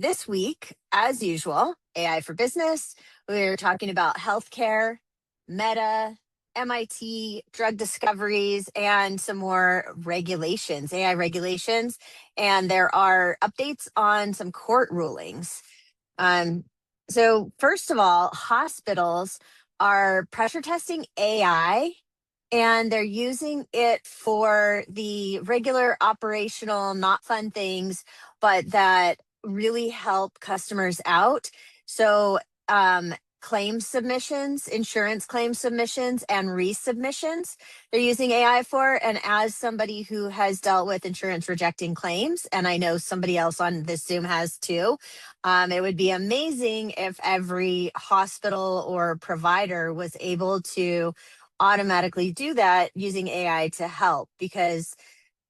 this week, as usual, AI for business. We're talking about healthcare, Meta, MIT, drug discoveries, and some more regulations, AI regulations. And there are updates on some court rulings. Um, so, first of all, hospitals are pressure testing AI and they're using it for the regular operational, not fun things, but that really help customers out. So, claim submissions, insurance claim submissions, and resubmissions, they're using AI for. And as somebody who has dealt with insurance rejecting claims, and I know somebody else on this Zoom has too, it would be amazing if every hospital or provider was able to automatically do that using AI to help, because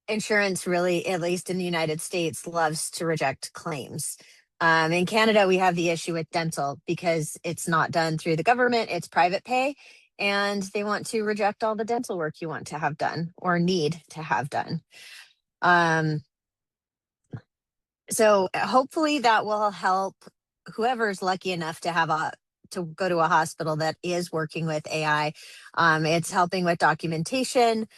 insurance really, at least in the United States, loves to reject claims. In Canada, we have the issue with dental because it's not done through the government, it's private pay, and they want to reject all the dental work you want to have done or need to have done. So hopefully that will help whoever's lucky enough to go to a hospital that is working with AI. It's helping with documentation.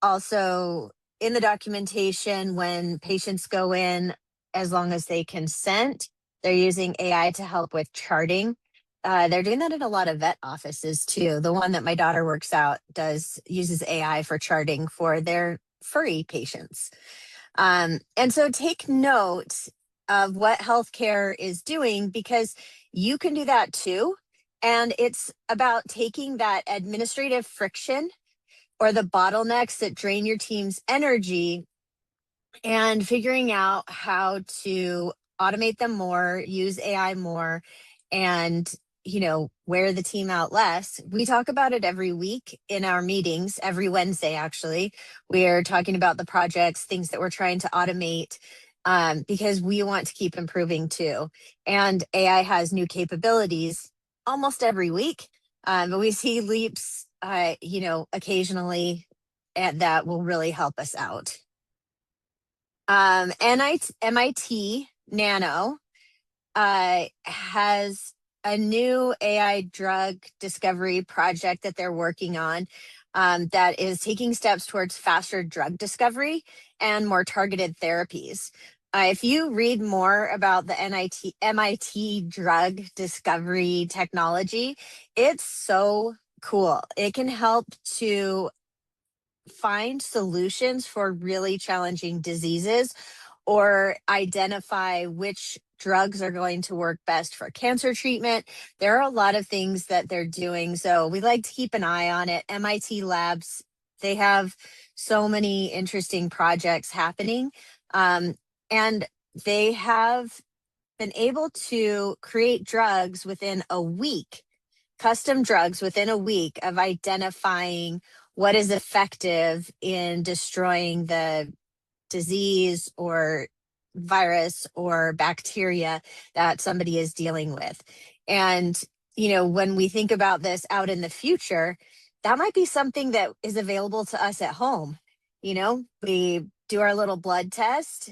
Also, in the documentation, when patients go in, as long as they consent, they're using AI to help with charting. They're doing that in a lot of vet offices too. The one that my daughter works out uses AI for charting for their furry patients. And so take note of what healthcare is doing, because you can do that too. And it's about taking that administrative friction or the bottlenecks that drain your team's energy and figuring out how to automate them more, use AI more, and wear the team out less. We talk about it every week in our meetings, every Wednesday, actually. We're talking about the projects, things that we're trying to automate, because we want to keep improving too. And AI has new capabilities almost every week, but we see leaps, occasionally, and that will really help us out. MIT Nano has a new AI drug discovery project that they're working on, that is taking steps towards faster drug discovery and more targeted therapies. If you read more about the MIT drug discovery technology, it's so cool. It can help to find solutions for really challenging diseases or identify which drugs are going to work best for cancer treatment. There are a lot of things that they're doing, so we like to keep an eye on it. MIT Labs, they have so many interesting projects happening, and they have been able to create drugs within a week, custom drugs within a week of identifying what is effective in destroying the disease or virus or bacteria that somebody is dealing with. And, when we think about this out in the future, that might be something that is available to us at home. We do our little blood test,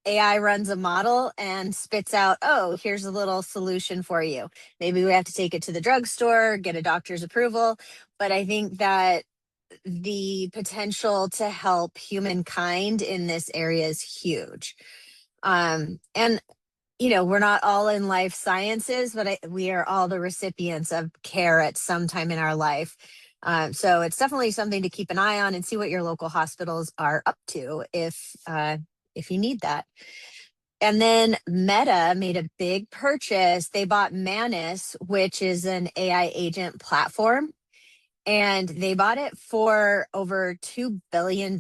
AI runs a model and spits out, oh, here's a little solution for you. Maybe we have to take it to the drugstore, get a doctor's approval. But I think that the potential to help humankind in this area is huge. And we're not all in life sciences, but we are all the recipients of care at some time in our life. So it's definitely something to keep an eye on and see what your local hospitals are up to if you need that. And then Meta made a big purchase. They bought Manus, which is an AI agent platform, and they bought it for over $2 billion.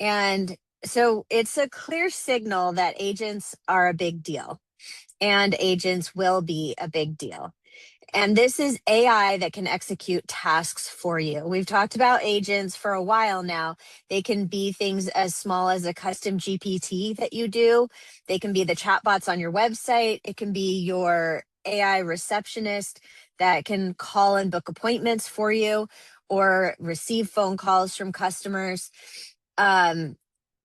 And so it's a clear signal that agents are a big deal, and agents will be a big deal. And this is AI that can execute tasks for you. We've talked about agents for a while now. They can be things as small as a custom GPT that you do. They can be the chatbots on your website. It can be your AI receptionist that can call and book appointments for you or receive phone calls from customers.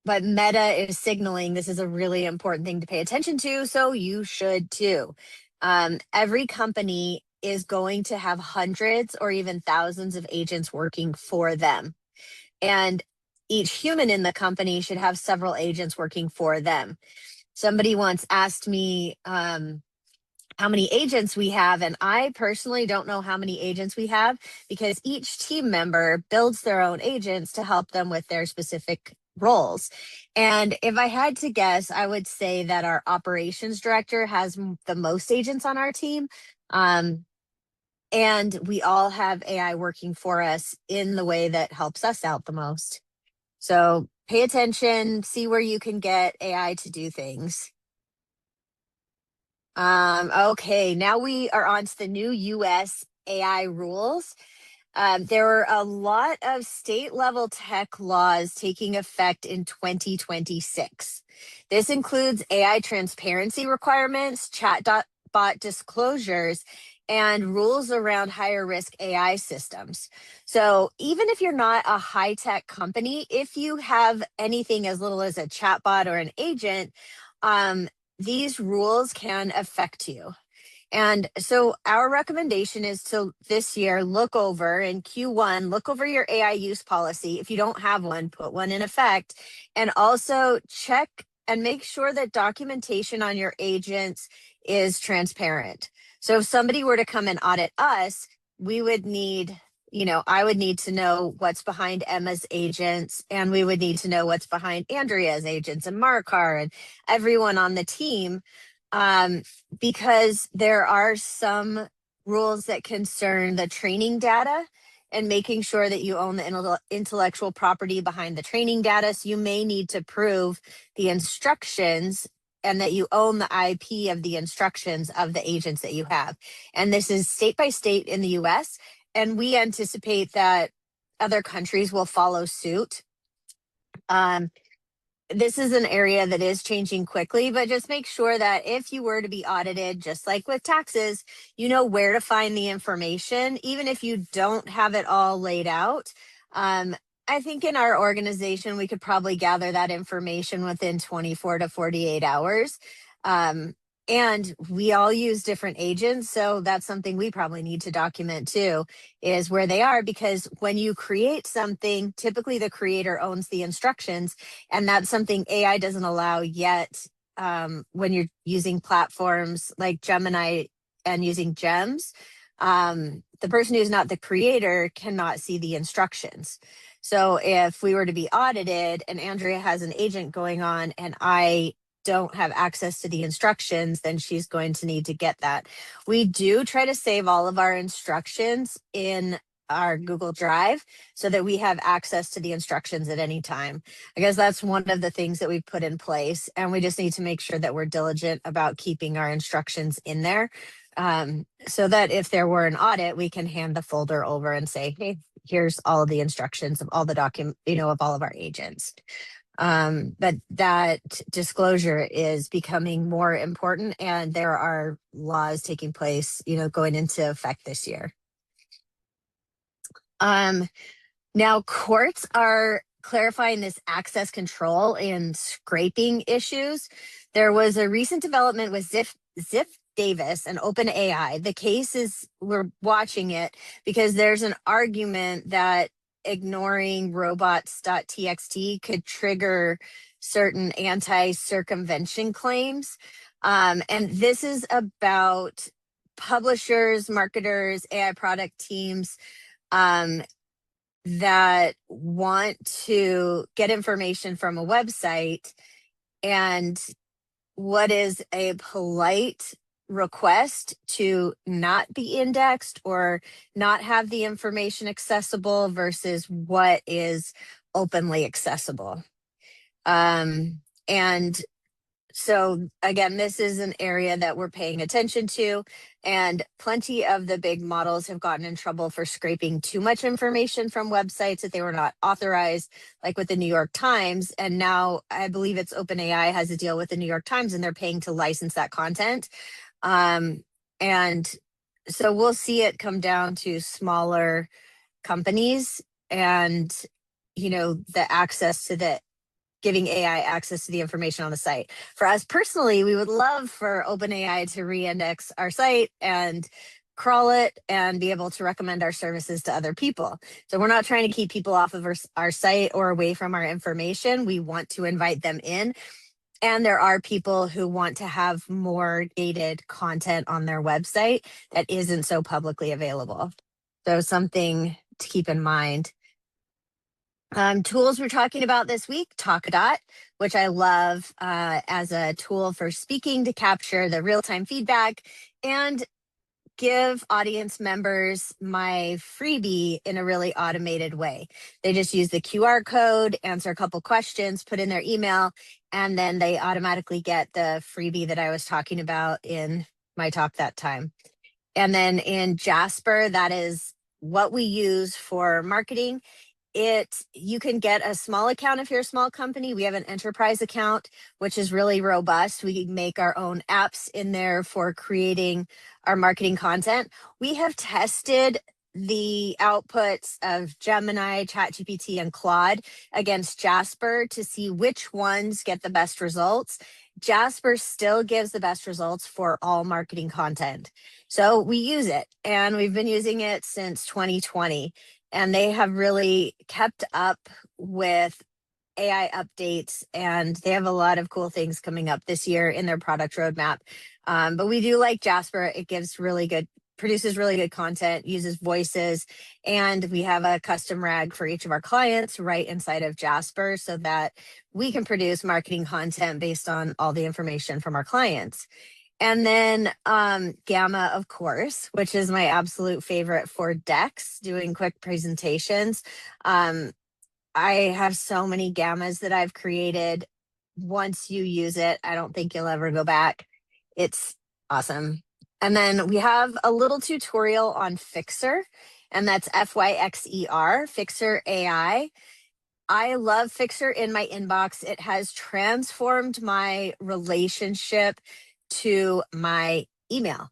but Meta is signaling this is a really important thing to pay attention to, so you should too. Every company is going to have hundreds or even thousands of agents working for them. And each human in the company should have several agents working for them. Somebody once asked me how many agents we have, and I personally don't know how many agents we have because each team member builds their own agents to help them with their specific roles. And if I had to guess, I would say that our operations director has the most agents on our team. Um, and we all have AI working for us in the way that helps us out the most. So pay attention, see where you can get AI to do things. Okay, now we are on to the new US AI rules. There were a lot of state level tech laws taking effect in 2026. This includes AI transparency requirements, chatbot disclosures, and rules around higher risk AI systems. So, even if you're not a high tech company, if you have anything as little as a chatbot or an agent, um, these rules can affect you. And so our recommendation is to this year look over in Q1, look over your AI use policy. If you don't have one, put one in effect. And also check and make sure that documentation on your agents is transparent. So if somebody were to come and audit us, we would need, I would need to know what's behind Emma's agents, and we would need to know what's behind Andrea's agents and Markar and everyone on the team. Um, because there are some rules that concern the training data and making sure that you own the intellectual property behind the training data. So you may need to prove the instructions and that you own the IP of the instructions of the agents that you have. And this is state by state in the US. And we anticipate that other countries will follow suit. Um, this is an area that is changing quickly, but just make sure that if you were to be audited, just like with taxes, you know where to find the information, even if you don't have it all laid out. Um, I think in our organization, we could probably gather that information within 24 to 48 hours. Um, and we all use different agents. So that's something we probably need to document too, is where they are, because when you create something, typically the creator owns the instructions, and that's something AI doesn't allow yet. When you're using platforms like Gemini and using gems, the person who's not the creator cannot see the instructions. So if we were to be audited and Andrea has an agent going on and I don't have access to the instructions, then she's going to need to get that. We do try to save all of our instructions in our Google Drive so that we have access to the instructions at any time. I guess that's one of the things that we've put in place, and we just need to make sure that we're diligent about keeping our instructions in there, so that if there were an audit, we can hand the folder over and say, hey, here's all of the instructions of all the document, of all of our agents. But that disclosure is becoming more important, and there are laws taking place, going into effect this year. Now courts are clarifying this access control and scraping issues. There was a recent development with Ziff Davis and OpenAI. The case is, we're watching it because there's an argument that ignoring robots.txt could trigger certain anti-circumvention claims. And this is about publishers, marketers, AI product teams, that want to get information from a website, and what is a polite request to not be indexed or not have the information accessible versus what is openly accessible. And so again, this is an area that we're paying attention to, and plenty of the big models have gotten in trouble for scraping too much information from websites that they were not authorized, like with the New York Times. And now I believe it's OpenAI has a deal with the New York Times, and they're paying to license that content. And so we'll see it come down to smaller companies and, the access to the giving AI access to the information on the site. For us personally, we would love for OpenAI to re-index our site and crawl it and be able to recommend our services to other people. So we're not trying to keep people off of our site or away from our information. We want to invite them in. And there are people who want to have more gated content on their website that isn't so publicly available. So something to keep in mind. Tools we're talking about this week, Talkadot, which I love as a tool for speaking to capture the real-time feedback and give audience members my freebie in a really automated way. They just use the QR code, answer a couple questions, put in their email, and then they automatically get the freebie that I was talking about in my talk that time. And then in Jasper, that is what we use for marketing. You can get a small account if you're a small company. We have an enterprise account, which is really robust. We make our own apps in there for creating our marketing content. We have tested the outputs of Gemini, ChatGPT, and Claude against Jasper to see which ones get the best results. Jasper still gives the best results for all marketing content. So we use it, and we've been using it since 2020. And they have really kept up with AI updates, and they have a lot of cool things coming up this year in their product roadmap. But we do like Jasper. It produces really good content, uses voices, and we have a custom rag for each of our clients right inside of Jasper so that we can produce marketing content based on all the information from our clients. And then Gamma, of course, which is my absolute favorite for decks, doing quick presentations. I have so many Gammas that I've created. Once you use it, I don't think you'll ever go back. It's awesome. And then we have a little tutorial on Fixer, and that's Fyxer, Fixer AI. I love Fixer in my inbox. It has transformed my relationship to my email.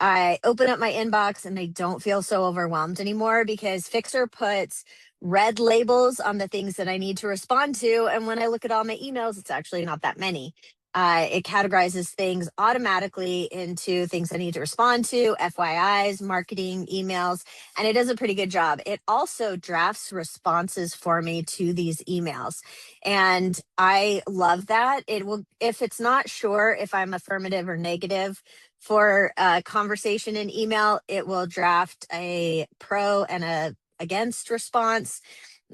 I open up my inbox and I don't feel so overwhelmed anymore because Fixer puts red labels on the things that I need to respond to. And when I look at all my emails, it's actually not that many. It categorizes things automatically into things I need to respond to, FYIs, marketing, emails, and it does a pretty good job. It also drafts responses for me to these emails. And I love that. It will, if it's not sure if I'm affirmative or negative for a conversation in email, it will draft a pro and a against response.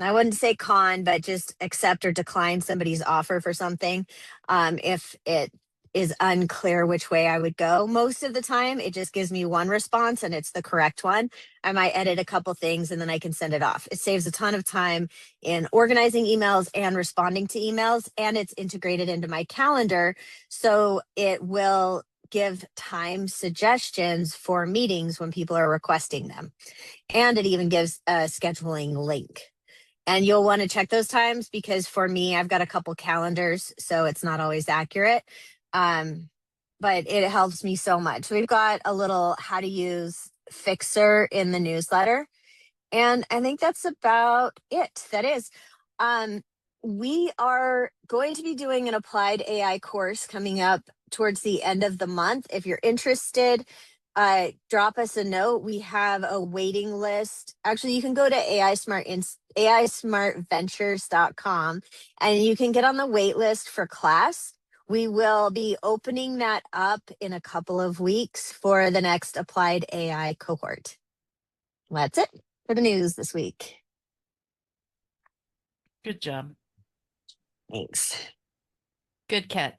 I wouldn't say con, but just accept or decline somebody's offer for something if it is unclear which way I would go. Most of the time, it just gives me one response and it's the correct one. I might edit a couple things and then I can send it off. It saves a ton of time in organizing emails and responding to emails, and it's integrated into my calendar. So it will give time suggestions for meetings when people are requesting them. And it even gives a scheduling link. And you'll want to check those times because for me, I've got a couple calendars, so it's not always accurate. But it helps me so much. We've got a little how to use Fixer in the newsletter. And I think that's about it. That is. We are going to be doing an applied AI course coming up towards the end of the month. If you're interested, drop us a note. We have a waiting list. Actually, you can go to AIsmartventures.com and you can get on the wait list for class. We will be opening that up in a couple of weeks for the next applied AI cohort. That's it for the news this week. Good job. Thanks. Good catch.